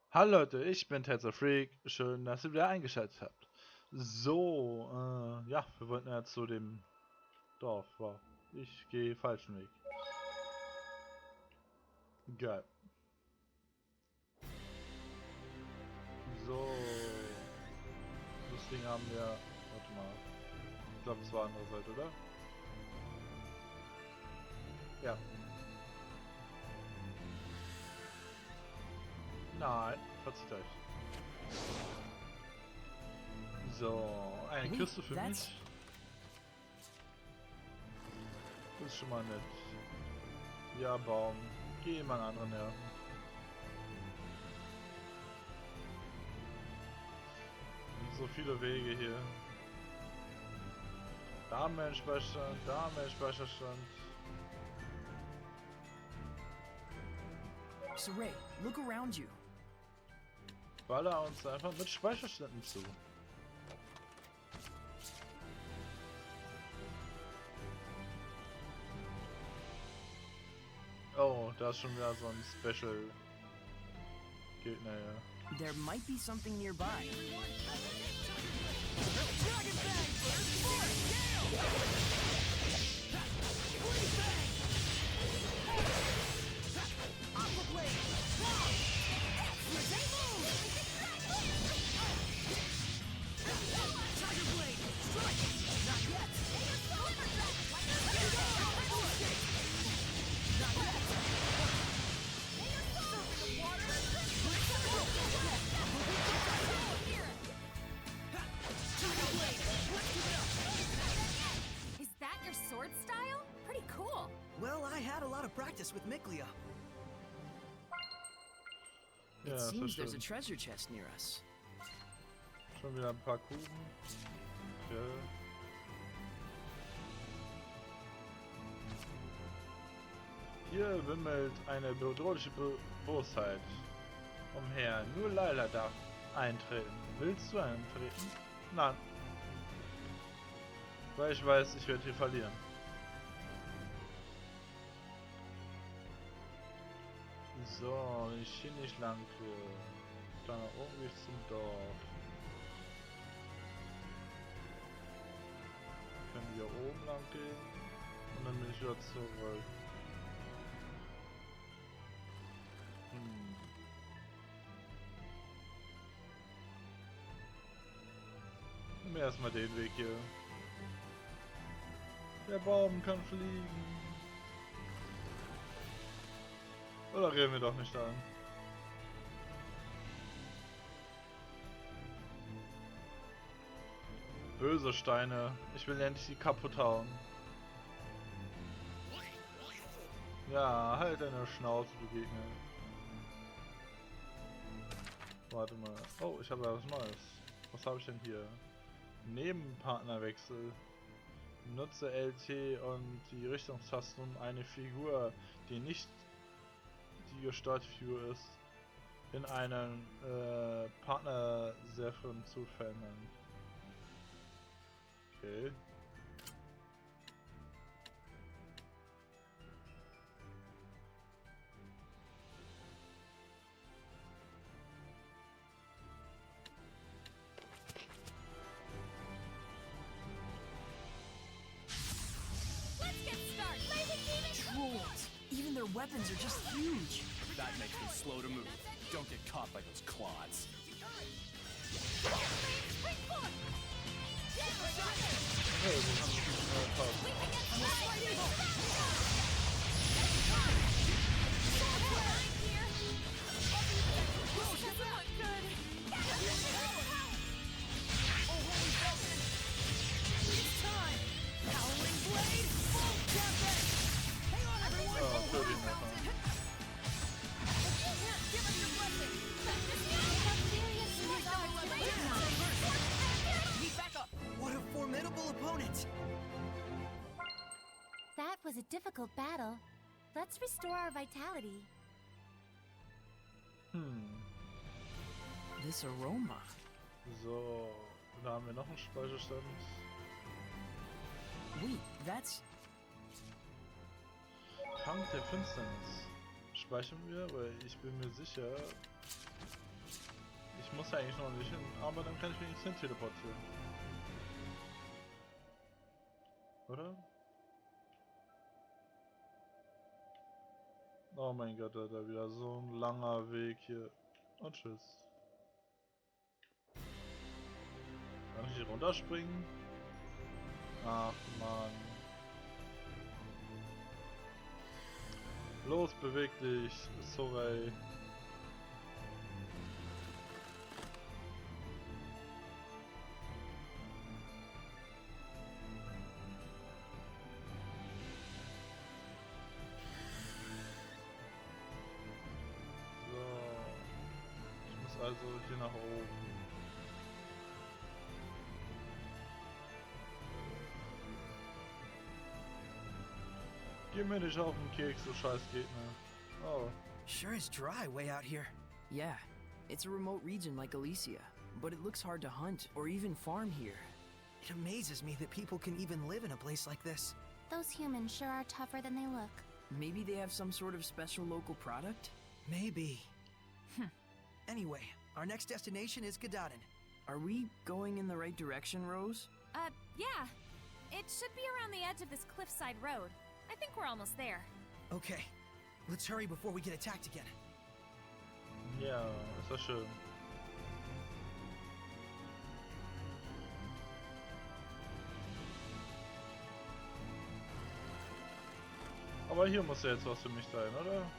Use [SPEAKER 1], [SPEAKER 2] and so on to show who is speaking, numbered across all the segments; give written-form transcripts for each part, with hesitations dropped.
[SPEAKER 1] Hallo Leute, ich bin Tales of Freak. Schön, dass ihr wieder eingeschaltet habt. So, ja, wir wollten ja zu dem Dorf. Wow, ich gehe falschen Weg. Geil. So, das Ding haben wir. Warte mal. Ich glaube, es war andere Seite, oder? Ja. Nein, verzieht euch. So, eine Kiste für mich. Das ist schon mal nett. Ja, Baum. Geh mal einen anderen her. So viele Wege hier. Da haben wir einen Speicherstand, da haben wir einen Speicherstand.
[SPEAKER 2] So Ray, look around you.
[SPEAKER 1] Baller uns einfach mit Speicherständen zu. Oh, da ist schon wieder so ein Special Gegner, ja.
[SPEAKER 2] There might be something nearby.
[SPEAKER 3] Is that your sword style? Pretty cool.
[SPEAKER 2] Well, I had a lot of practice with Miklia.
[SPEAKER 1] Ja,
[SPEAKER 2] It
[SPEAKER 1] das
[SPEAKER 2] seems
[SPEAKER 1] ist
[SPEAKER 2] there's a
[SPEAKER 1] schön.
[SPEAKER 2] treasure chest near us.
[SPEAKER 1] Schon wieder ein paar Kuchen. Okay. Hier wimmelt eine bedrohliche Bosheit umher. Nur Laila darf eintreten. Willst du eintreten? Nein. Weil ich weiß, ich werde hier verlieren. So, wenn ich hier nicht lang gehe, dann nach oben gehe ich zum Dorf. Können wir oben lang gehen und dann bin ich wieder zurück. Nehmen wir erstmal den Weg hier. Der Baum kann fliegen. Oder reden wir doch nicht an? Böse Steine. Ich will endlich die kaputt hauen. Ja, halt deine Schnauze, du Gegner. Warte mal. Oh, ich habe ja was Neues. Was habe ich denn hier? Nebenpartnerwechsel. Nutze LT und die Richtungstasten, um eine Figur, die nicht die gesteuerte Figur ist, in einen Partner sehr zu verändern. Okay.
[SPEAKER 3] Let's get started.
[SPEAKER 2] Trolls! Even their weapons are just huge.
[SPEAKER 4] That makes them slow to move. Don't get caught by those claws.
[SPEAKER 1] Hey, wir haben eine Pause. Ja, für den einfach.
[SPEAKER 2] What a formidable opponent!
[SPEAKER 3] That was a difficult battle. Let's restore our vitality.
[SPEAKER 2] This aroma.
[SPEAKER 1] So, da haben wir noch einen Speicherstand.
[SPEAKER 2] Wait, that's...
[SPEAKER 1] Kampf der Finsternis. Speichern wir, weil ich bin mir sicher, Ich muss ja eigentlich noch nicht hin, aber dann kann ich wenigstens hin teleportieren. Oder? Oh mein Gott, Alter, wieder so ein langer Weg hier. Und tschüss. Kann ich hier runterspringen? Ach Mann. Los, beweg dich, Sorey. So. Ich muss also hier nach oben. Geh mir nicht auf den Keks, du scheiß Gegner. Oh.
[SPEAKER 2] Sure is dry way out here.
[SPEAKER 5] Yeah, it's a remote region like Elysia, but it looks hard to hunt or even farm here.
[SPEAKER 2] It amazes me that people can even live in a place like this.
[SPEAKER 3] Those humans sure are tougher than they look.
[SPEAKER 5] Maybe they have some sort of special local product?
[SPEAKER 2] Maybe. Anyway, our next destination is Gododdin.
[SPEAKER 5] Are we going in the right direction, Rose?
[SPEAKER 6] Yeah. It should be around the edge of this cliffside road. I think we're almost there.
[SPEAKER 2] Okay, let's hurry before we get attacked again.
[SPEAKER 1] Ja, ist das schön. Aber hier muss ja jetzt was für mich sein, oder?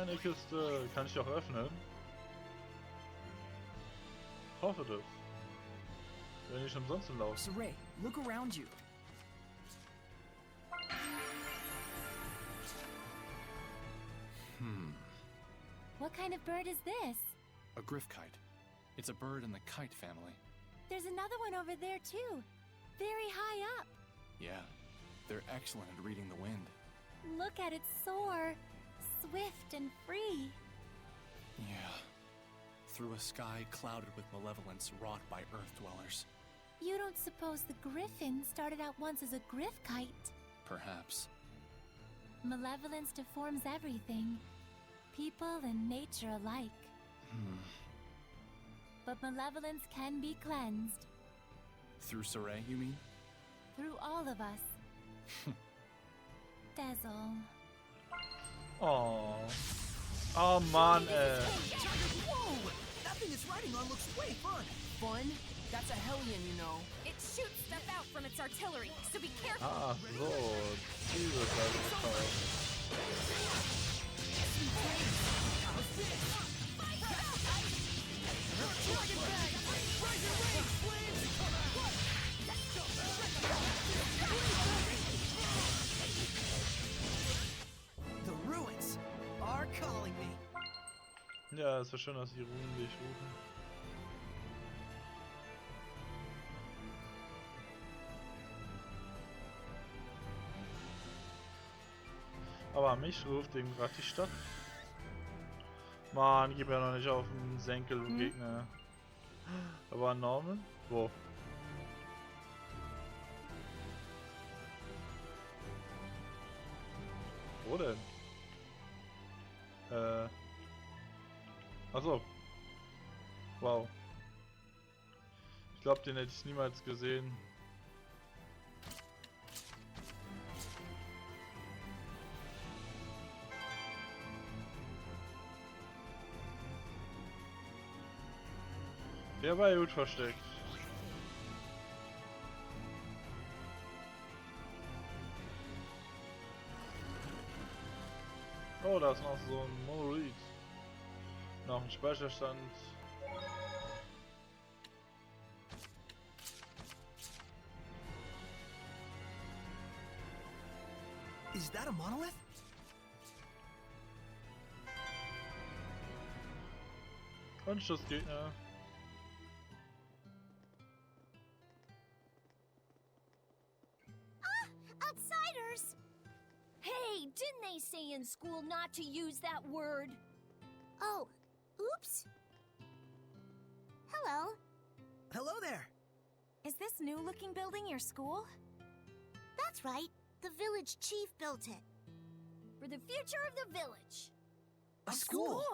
[SPEAKER 1] Eine Kiste. Kann ich auch öffnen? Hoffe das. Wenn ich umsonst laufe.
[SPEAKER 5] Saray, look around you.
[SPEAKER 3] What kind of bird is this?
[SPEAKER 4] A griffkite. It's a bird in the kite family.
[SPEAKER 3] There's another one over there too. Very high up.
[SPEAKER 4] Yeah, they're excellent at reading the wind.
[SPEAKER 3] Look at it soar. Swift and free.
[SPEAKER 4] Yeah. Through a sky clouded with malevolence wrought by Earth dwellers.
[SPEAKER 3] You don't suppose the griffin started out once as a griff kite?
[SPEAKER 4] Perhaps.
[SPEAKER 3] Malevolence deforms everything. People and nature alike. But malevolence can be cleansed.
[SPEAKER 4] Through Saray, you mean?
[SPEAKER 3] Through all of us. Dazzle.
[SPEAKER 1] Oh. Oh Mann, ey.
[SPEAKER 2] Whoa! That thing it's riding on looks way fun.
[SPEAKER 5] Fun? That's a hellion, you know.
[SPEAKER 6] It shoots stuff out from its artillery, so be careful.
[SPEAKER 1] Ach so, dieses also gekauft.
[SPEAKER 2] The ruins are calling me.
[SPEAKER 1] Ja, ist ja schön, dass die Runen dich rufen. Aber mich ruft eben gerade die Stadt. Mann, gib ja noch nicht auf den Senkel, du Gegner. Da war ein Norman? Wo? Wo denn? Achso. Wow. Ich glaube, den hätte ich niemals gesehen. Der war gut versteckt. Oh, da ist noch so ein Monolith. Noch ein Speicherstand.
[SPEAKER 2] Is that a monolith?
[SPEAKER 1] Anschlussgegner.
[SPEAKER 6] Outsiders! Hey, didn't they say in school not to use that word?
[SPEAKER 3] Oh, oops. Hello.
[SPEAKER 2] Hello there.
[SPEAKER 6] Is this new-looking building your school?
[SPEAKER 3] That's right. The village chief built it.
[SPEAKER 6] For the future of the village.
[SPEAKER 2] A school.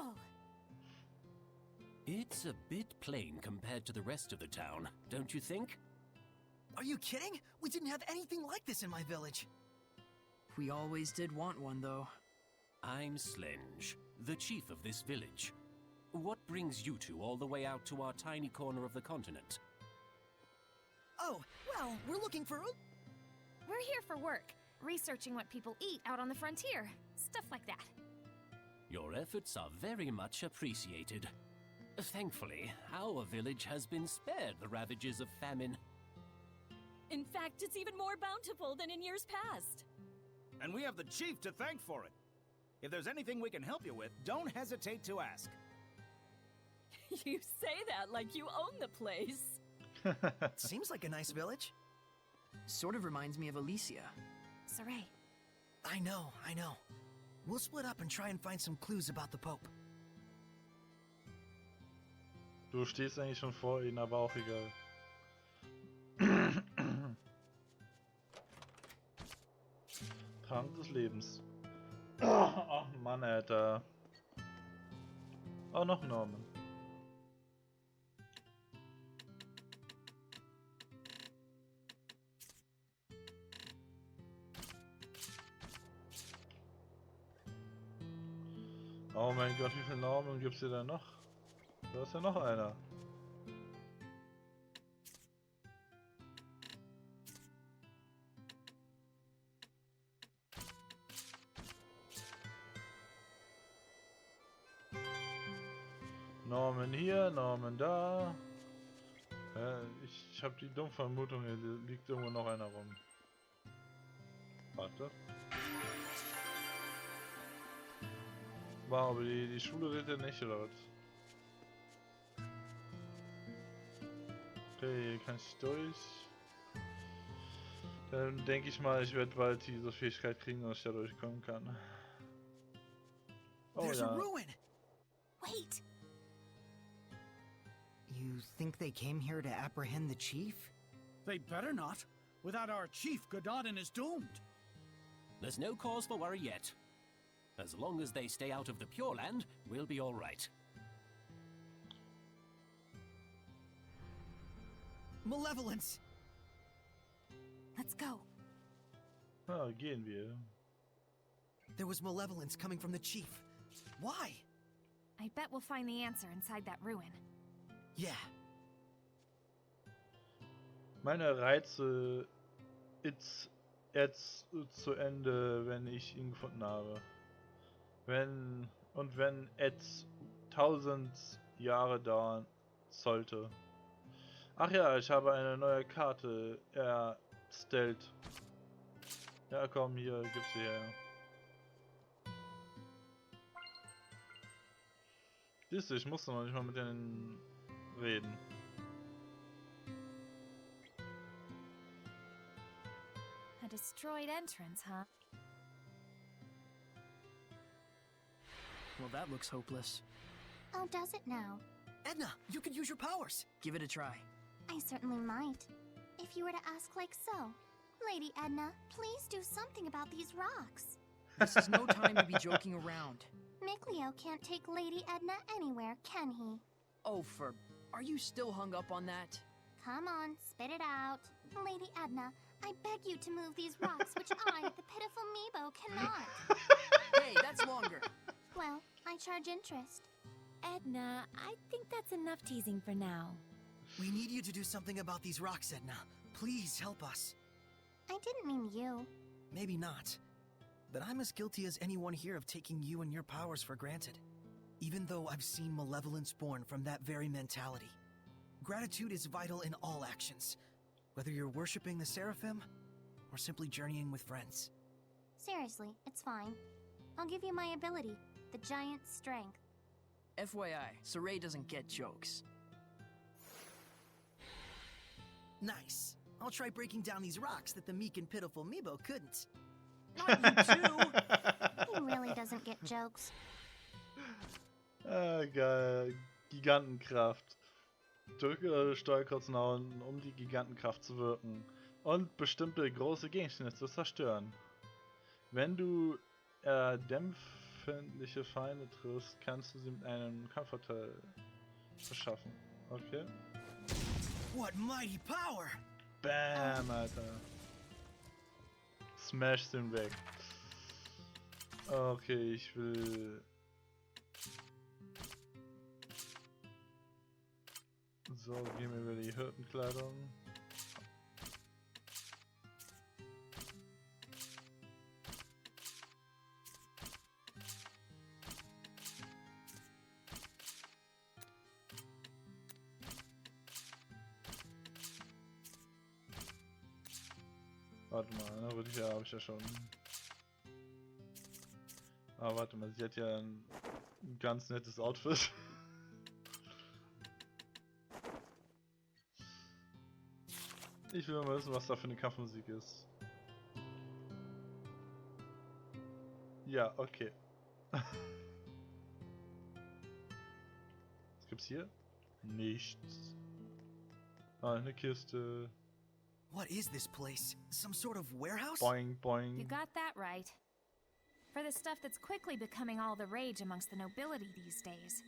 [SPEAKER 7] It's a bit plain compared to the rest of the town, don't you think?
[SPEAKER 2] Are you kidding? We didn't have anything like this in my village.
[SPEAKER 5] We always did want one, though.
[SPEAKER 7] I'm Slenge, the chief of this village. What brings you two all the way out to our tiny corner of the continent?
[SPEAKER 2] Oh, well, we're looking for...
[SPEAKER 8] We're here for work, researching what people eat out on the frontier. Stuff like that.
[SPEAKER 7] Your efforts are very much appreciated. Thankfully, our village has been spared the ravages of famine.
[SPEAKER 8] In fact, it's even more bountiful than in years past.
[SPEAKER 9] And we have the chief to thank for it. If there's anything we can help you with, don't hesitate to ask.
[SPEAKER 8] You say that like you own the place.
[SPEAKER 2] Seems like a nice village.
[SPEAKER 5] Sort of reminds me of Alicia.
[SPEAKER 8] Sarai.
[SPEAKER 2] I know. We'll split up and try and find some clues about the Pope.
[SPEAKER 1] Du stehst eigentlich schon vor ihnen, aber auch egal. Trank des Lebens. Ach Mann, Alter. Auch noch Norman. Oh mein Gott, wie viele Normen gibt's hier denn noch? Da ist ja noch einer. Norman hier, Norman da. Ich habe die dumme Vermutung, hier liegt irgendwo noch einer rum. Warte. Wow, aber die Schule redet ja nicht, oder was? Okay, hier kann ich durch. Dann denke ich mal, ich werde bald diese Fähigkeit kriegen, dass ich da durchkommen kann. Oh
[SPEAKER 2] There's a
[SPEAKER 1] ja.
[SPEAKER 2] ruin!
[SPEAKER 3] Wait!
[SPEAKER 2] You think they came here to apprehend the chief?
[SPEAKER 9] They better not. Without our chief, Gododdin is doomed.
[SPEAKER 7] There's no cause for worry yet. As long as they stay out of the Pure Land, we'll be all right.
[SPEAKER 2] Malevolence!
[SPEAKER 8] Let's go.
[SPEAKER 1] Ah, gehen wir.
[SPEAKER 2] There was malevolence coming from the chief. Why?
[SPEAKER 8] I bet we'll find the answer inside that ruin.
[SPEAKER 2] Yeah.
[SPEAKER 1] Meine Reize jetzt zu Ende, wenn ich ihn gefunden habe. Wenn es 1000 Jahre dauern sollte. Ach ja, ich habe eine neue Karte erstellt. Ja komm, hier, gib's sie her. Siehst du, ich musste noch nicht mal mit denen reden.
[SPEAKER 8] A destroyed entrance, huh?
[SPEAKER 5] Well, that looks hopeless.
[SPEAKER 3] Oh, does it now?
[SPEAKER 2] Edna, you could use your powers.
[SPEAKER 5] Give it a try.
[SPEAKER 3] I certainly might. If you were to ask like so. Lady Edna, please do something about these rocks.
[SPEAKER 5] This is no time to be joking around.
[SPEAKER 3] Mickleo can't take Lady Edna anywhere, can he?
[SPEAKER 5] Oh, are you still hung up on that?
[SPEAKER 3] Come on, spit it out. Lady Edna, I beg you to move these rocks which I, the pitiful Meebo, cannot.
[SPEAKER 5] Hey, that's longer.
[SPEAKER 3] Well, I charge interest.
[SPEAKER 6] Edna, I think that's enough teasing for now.
[SPEAKER 2] We need you to do something about these rocks, Edna. Please help us.
[SPEAKER 3] I didn't mean you.
[SPEAKER 2] Maybe not. But I'm as guilty as anyone here of taking you and your powers for granted. Even though I've seen malevolence born from that very mentality. Gratitude is vital in all actions. Whether you're worshipping the Seraphim, or simply journeying with friends.
[SPEAKER 3] Seriously, it's fine. I'll give you my ability, the giant strength.
[SPEAKER 5] FYI, Sarai doesn't get jokes.
[SPEAKER 2] Nice. I'll try breaking down these rocks that the meek and pitiful Meebo couldn't.
[SPEAKER 5] Not you too!
[SPEAKER 3] He really doesn't get jokes.
[SPEAKER 1] Ah, geil. Gigantenkraft. Drücke Steuerkreuz nach unten, um die Gigantenkraft zu wirken. Und bestimmte große Gegenstände zu zerstören. Wenn du dämpfliche Feinde triffst, kannst du sie mit einem Kampfvorteil beschaffen. Okay.
[SPEAKER 2] What mighty power!
[SPEAKER 1] Bam, Alter. Smash den weg. Okay, ich will... So, gehen wir über die Hirtenkleidung. Warte mal, ne, würde ich ja, habe ich ja schon. Aber warte mal, sie hat ja ein ganz nettes Outfit. Ich will mal wissen, was da für eine Kampfmusik ist. Ja, okay. Was gibt's hier? Nichts. Ah, eine Kiste.
[SPEAKER 2] What is this place? Some sort of warehouse?
[SPEAKER 1] Boing, boing.
[SPEAKER 8] You got that right. For the stuff that's quickly becoming all the rage amongst the nobility these days.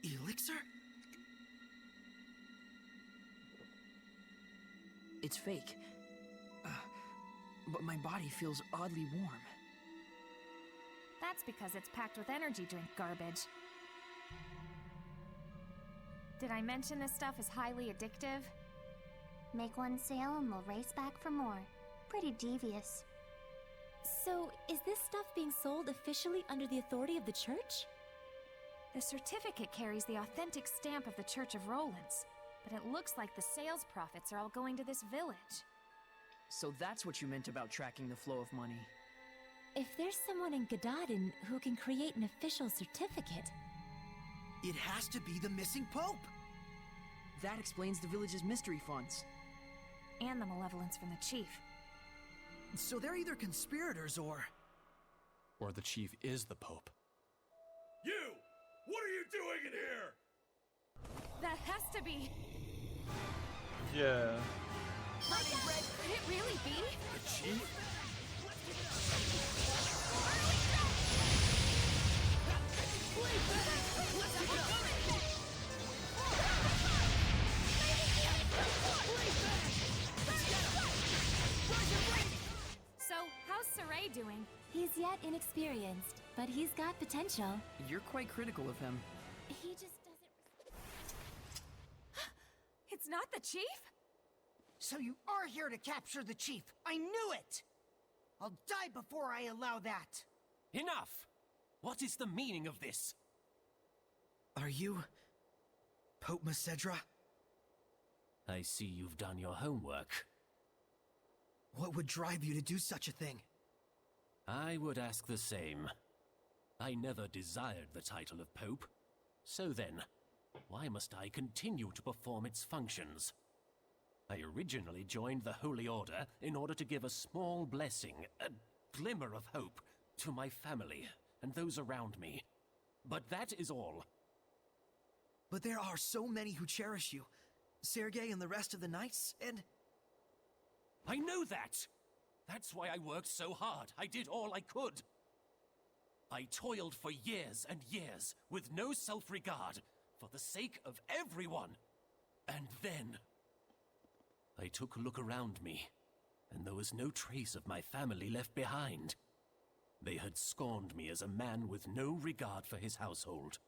[SPEAKER 2] Elixir?
[SPEAKER 5] It's fake. But my body feels oddly warm.
[SPEAKER 8] That's because it's packed with energy drink garbage. Did I mention this stuff is highly addictive?
[SPEAKER 3] Make one sale and we'll race back for more. Pretty devious.
[SPEAKER 6] So, is this stuff being sold officially under the authority of the church?
[SPEAKER 8] The certificate carries the authentic stamp of the Church of Rollins, but it looks like the sales profits are all going to this village.
[SPEAKER 5] So that's what you meant about tracking the flow of money.
[SPEAKER 6] If there's someone in Gododdin who can create an official certificate...
[SPEAKER 2] It has to be the missing pope!
[SPEAKER 5] That explains the village's mystery funds.
[SPEAKER 8] And the malevolence from the chief.
[SPEAKER 2] So they're either conspirators or
[SPEAKER 4] the chief is the Pope.
[SPEAKER 9] You! What are you doing in here?
[SPEAKER 8] That has to be...
[SPEAKER 1] Yeah.
[SPEAKER 8] Could it really be?
[SPEAKER 9] The chief?
[SPEAKER 8] So, how's Saray doing?
[SPEAKER 6] He's yet inexperienced, but he's got potential.
[SPEAKER 5] You're quite critical of him.
[SPEAKER 6] He just doesn't...
[SPEAKER 8] It's not the chief?
[SPEAKER 10] So you are here to capture the chief! I knew it! I'll die before I allow that!
[SPEAKER 7] Enough! What is the meaning of this?
[SPEAKER 2] Are you Pope Macedra?
[SPEAKER 7] I see you've done your homework.
[SPEAKER 2] What would drive you to do such a thing?
[SPEAKER 7] I would ask the same. I never desired the title of Pope. So then, why must I continue to perform its functions? I originally joined the Holy Order in order to give a small blessing, a glimmer of hope, to my family and those around me. But that is all.
[SPEAKER 2] But there are so many who cherish you. Sergei and the rest of the knights, and...
[SPEAKER 7] I know that! That's why I worked so hard. I did all I could. I toiled for years and years, with no self-regard, for the sake of everyone. And then... I took a look around me, and there was no trace of my family left behind. They had scorned me as a man with no regard for his household.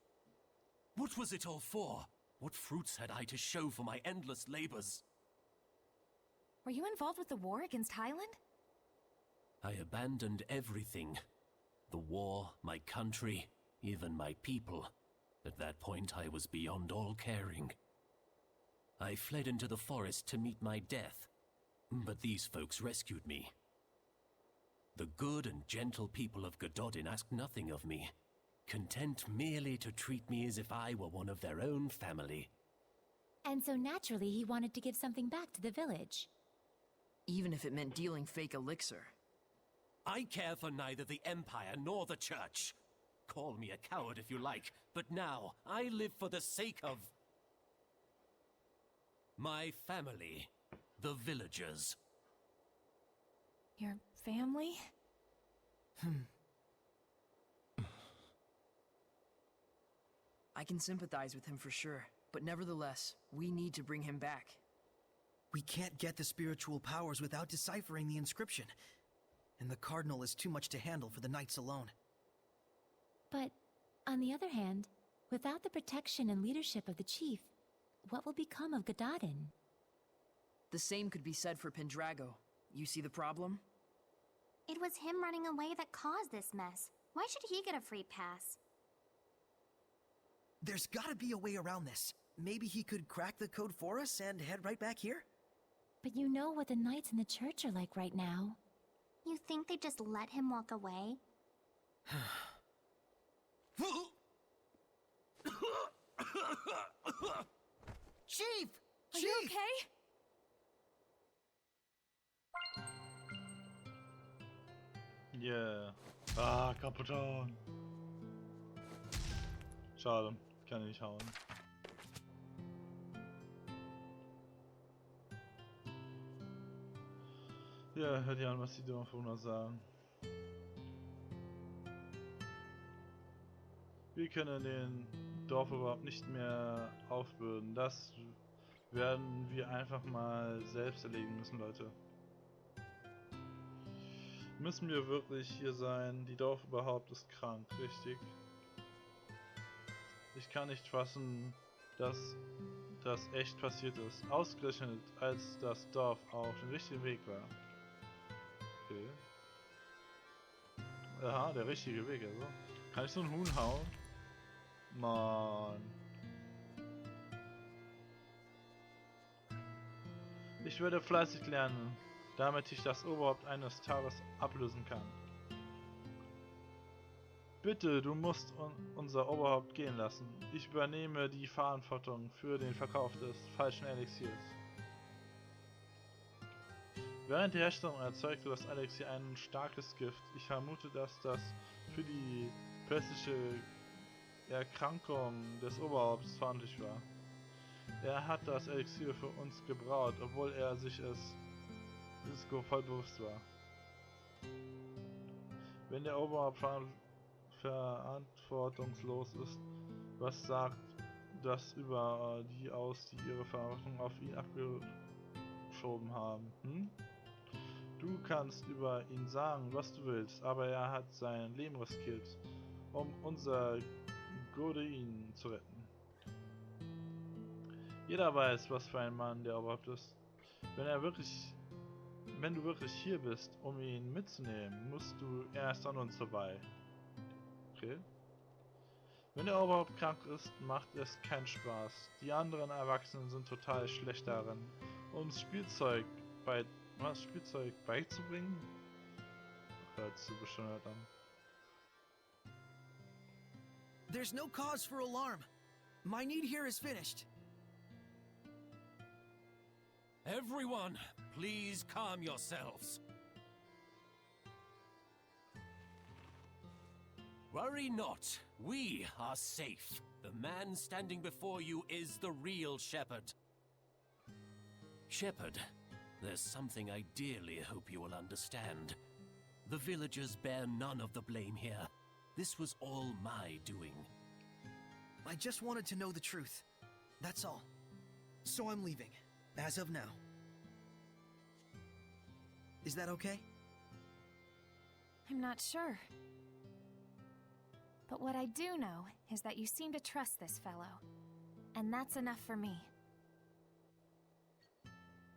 [SPEAKER 7] What was it all for? What fruits had I to show for my endless labors?
[SPEAKER 8] Were you involved with the war against Highland?
[SPEAKER 7] I abandoned everything. The war, my country, even my people. At that point, I was beyond all caring. I fled into the forest to meet my death, but these folks rescued me. The good and gentle people of Gododdin asked nothing of me, content merely to treat me as if I were one of their own family.
[SPEAKER 6] And so naturally he wanted to give something back to the village.
[SPEAKER 5] Even if it meant dealing fake elixir.
[SPEAKER 7] I care for neither the Empire nor the Church. Call me a coward if you like, but now I live for the sake of... my family, the villagers.
[SPEAKER 8] Your family?
[SPEAKER 5] I can sympathize with him for sure. but nevertheless, we need to bring him back.
[SPEAKER 2] We can't get the spiritual powers without deciphering the inscription. And the Cardinal is too much to handle for the Knights alone.
[SPEAKER 8] But, on the other hand, without the protection and leadership of the Chief, what will become of Gododdin?
[SPEAKER 5] The same could be said for Pendrago. You see the problem?
[SPEAKER 3] It was him running away that caused this mess. Why should he get a free pass?
[SPEAKER 2] There's gotta be a way around this. Maybe he could crack the code for us and head right back here?
[SPEAKER 8] But you know what the Knights in the church are like right now.
[SPEAKER 3] You think they just let him walk away?
[SPEAKER 10] Chief!
[SPEAKER 5] Are you okay?
[SPEAKER 1] Yeah. Ah, kaputt hauen. Schade, kann ich nicht hauen. Ja, hört ihr an, was die Dorfbewohner sagen. Wir können den Dorf überhaupt nicht mehr aufbürden. Das werden wir einfach mal selbst erledigen müssen, Leute. Müssen wir wirklich hier sein? Die Dorf überhaupt ist krank, richtig? Ich kann nicht fassen, dass das echt passiert ist. Ausgerechnet, als das Dorf auf dem richtigen Weg war. Okay. Aha, der richtige Weg, also. Kann ich so ein Huhn hauen? Mann. Ich werde fleißig lernen, damit ich das Oberhaupt eines Tages ablösen kann. Bitte, du musst unser Oberhaupt gehen lassen. Ich übernehme die Verantwortung für den Verkauf des falschen Elixiers. Während der Herstellung erzeugte das Elixier ein starkes Gift. Ich vermute, dass das für die plötzliche Erkrankung des Oberhaupts verantwortlich war. Er hat das Elixier für uns gebraut, obwohl er sich es voll bewusst war. Wenn der Oberhaupt verantwortungslos ist, was sagt das über die aus, die ihre Verantwortung auf ihn abgeschoben haben? Hm? Du kannst über ihn sagen, was du willst, aber er hat sein Leben riskiert, um unser Gododdin zu retten. Jeder weiß, was für ein Mann der Oberhaupt ist. Wenn du wirklich hier bist, um ihn mitzunehmen, musst du erst an uns vorbei. Okay. Wenn der Oberhaupt krank ist, macht es keinen Spaß. Die anderen Erwachsenen sind total schlecht darin, uns Spielzeug beizubringen. Hört sich so bescheuert an.
[SPEAKER 2] There's no cause for alarm. My need here is finished.
[SPEAKER 7] Everyone, please calm yourselves. Worry not, we are safe. The man standing before you is the real shepherd. Shepherd, there's something I dearly hope you will understand. The villagers bear none of the blame here. This was all my doing.
[SPEAKER 2] I just wanted to know the truth. That's all. So I'm leaving. As of now. Is that okay?
[SPEAKER 8] I'm not sure. But what I do know is that you seem to trust this fellow. And that's enough for me.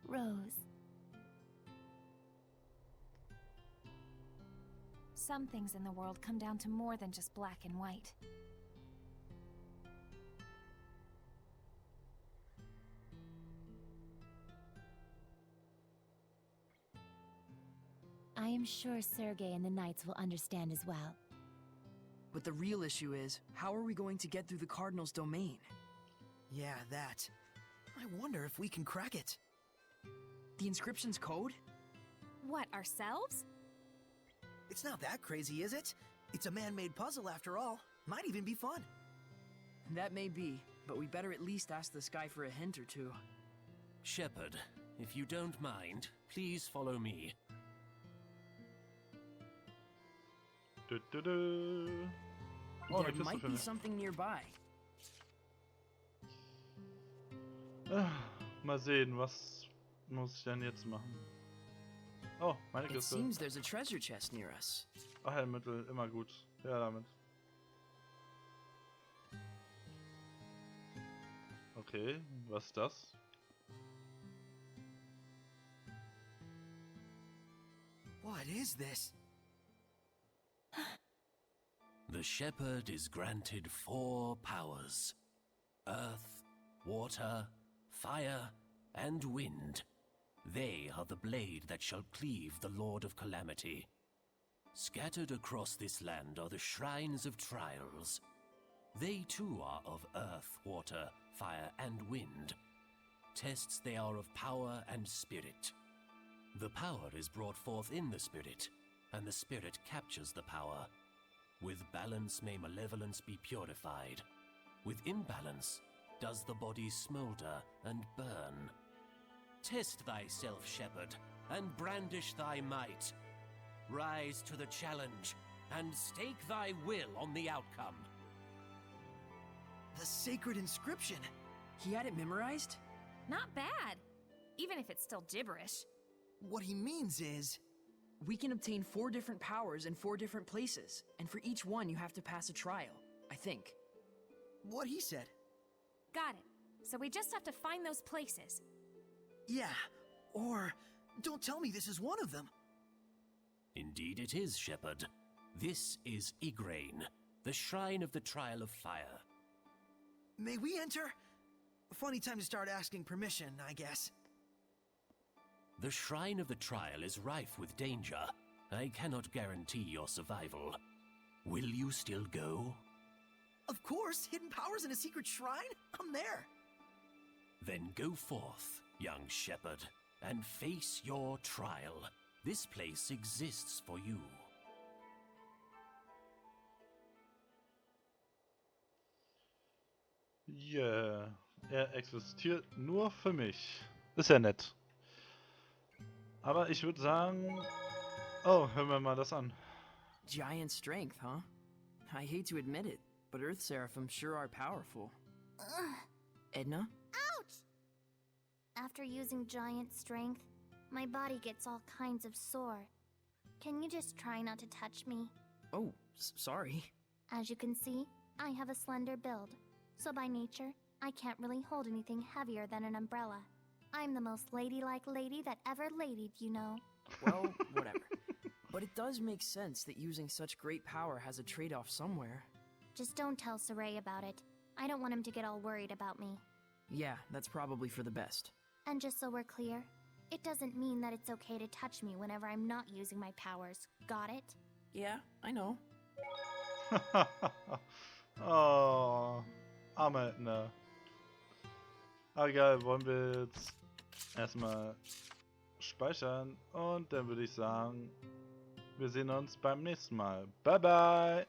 [SPEAKER 3] Rose.
[SPEAKER 8] Some things in the world come down to more than just black and white.
[SPEAKER 3] I am sure Sergei and the Knights will understand as well.
[SPEAKER 5] But the real issue is, how are we going to get through the Cardinal's domain?
[SPEAKER 2] Yeah, that. I wonder if we can crack it.
[SPEAKER 5] The inscription's code?
[SPEAKER 8] What, ourselves?
[SPEAKER 2] It's not that crazy, is it? It's a man-made puzzle after all. Might even be fun.
[SPEAKER 5] That may be, but we better at least ask this guy for a hint or two.
[SPEAKER 7] Shepherd, if you don't mind, please follow me.
[SPEAKER 5] Oh, there might be something nearby.
[SPEAKER 1] Mal sehen, was muss ich denn jetzt machen? Oh, meine
[SPEAKER 5] It
[SPEAKER 1] Kiste.
[SPEAKER 5] seems there's a treasure chest near us.
[SPEAKER 1] Ach, Heilmittel, immer gut. Ja, damit. Okay, was ist das?
[SPEAKER 2] What is this?
[SPEAKER 7] The shepherd is granted 4 powers: earth, water, fire, and wind. They are the blade that shall cleave the Lord of Calamity. Scattered across this land are the shrines of trials. They too are of earth, water, fire, and wind. Tests they are of power and spirit. The power is brought forth in the spirit, and the spirit captures the power. With balance may malevolence be purified. With imbalance does the body smolder and burn. Test thyself, shepherd, and brandish thy might. Rise to the challenge, and stake thy will on the outcome.
[SPEAKER 2] The sacred inscription.
[SPEAKER 5] He had it memorized?
[SPEAKER 8] Not bad. Even if it's still gibberish.
[SPEAKER 2] What he means is...
[SPEAKER 5] We can obtain 4 different powers in 4 different places, and for each one you have to pass a trial, I think.
[SPEAKER 2] what he said.
[SPEAKER 8] Got it. So we just have to find those places.
[SPEAKER 2] Yeah, or don't tell me this is one of them.
[SPEAKER 7] Indeed it is, shepherd. This is Igraine, the shrine of the Trial of Fire.
[SPEAKER 2] May we enter? Funny time to start asking permission, I guess.
[SPEAKER 7] The Shrine of the Trial is rife with danger. I cannot guarantee your survival. Will you still go?
[SPEAKER 2] Of course, hidden powers in a secret shrine? I'm there.
[SPEAKER 7] Then go forth, young shepherd, and face your trial. This place exists for you.
[SPEAKER 1] Yeah, er existiert nur für mich. Ist ja nett. Aber ich würde sagen... Oh, hören wir mal das an.
[SPEAKER 5] Giant strength, huh? I hate to admit it, but Earth Seraphim sure are powerful. Edna?
[SPEAKER 3] Ouch! After using giant strength, my body gets all kinds of sore. Can you just try not to touch me?
[SPEAKER 5] Oh, sorry.
[SPEAKER 3] As you can see, I have a slender build. So by nature, I can't really hold anything heavier than an umbrella. I'm the most ladylike lady that ever ladied, you know.
[SPEAKER 5] Well, whatever. But it does make sense that using such great power has a trade-off somewhere.
[SPEAKER 3] Just don't tell Saray about it. I don't want him to get all worried about me.
[SPEAKER 5] Yeah, that's probably for the best.
[SPEAKER 3] And just so we're clear, it doesn't mean that it's okay to touch me whenever I'm not using my powers. Got it?
[SPEAKER 5] Yeah, I know.
[SPEAKER 1] Oh, arme Edna. Aber egal, wollen wir jetzt erstmal speichern und dann würde ich sagen, wir sehen uns beim nächsten Mal. Bye bye!